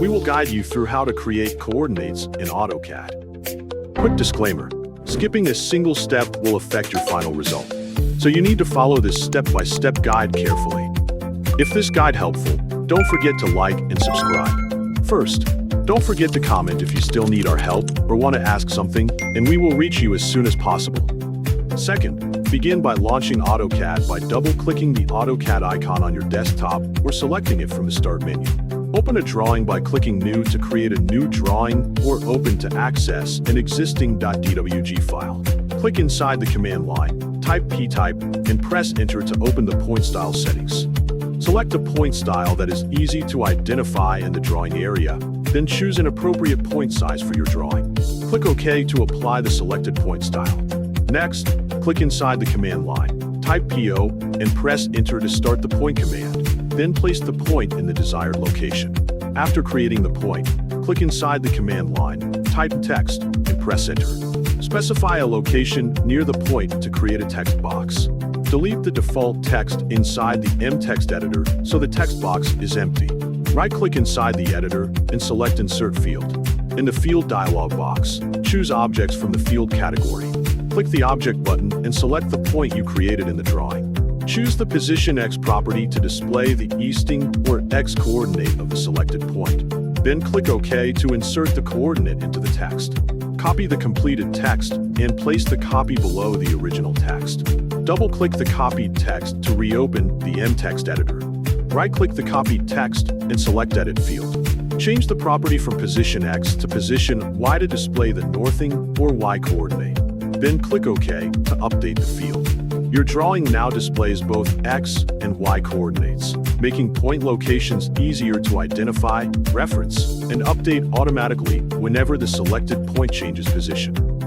We will guide you through how to create coordinates in AutoCAD. Quick disclaimer, skipping a single step will affect your final result, so you need to follow this step-by-step guide carefully. If this guide helpful, don't forget to like and subscribe. First, don't forget to comment if you still need our help or want to ask something, and we will reach you as soon as possible. Second, begin by launching AutoCAD by double-clicking the AutoCAD icon on your desktop or selecting it from the Start menu. Open a drawing by clicking New to create a new drawing, or Open to access an existing .dwg file. Click inside the command line, type 𝗡𝗘𝗘𝗗, and press Enter to open the point style settings. Select a point style that is easy to identify in the drawing area, then choose an appropriate point size for your drawing. Click OK to apply the selected point style. Next, click inside the command line, type PO, and press Enter to start the point command. Then place the point in the desired location. After creating the point, click inside the command line, type text, and press Enter. Specify a location near the point to create a text box. Delete the default text inside the 𝗟𝗚𝗏 editor so the text box is empty. Right-click inside the editor and select Insert Field. In the Field dialog box, choose Objects from the Field category. Click the Object button and select the point you created in the drawing. Choose the Position X property to display the easting or X coordinate of the selected point. Then click OK to insert the coordinate into the text. Copy the completed text and place the copy below the original text. Double-click the copied text to reopen the 𝗟𝗚𝗏 editor. Right-click the copied text and select Edit Field. Change the property from Position X to Position Y to display the northing or Y coordinate. Then click OK to update the field. Your drawing now displays both X and Y coordinates, making point locations easier to identify, reference, and update automatically whenever the selected point changes position.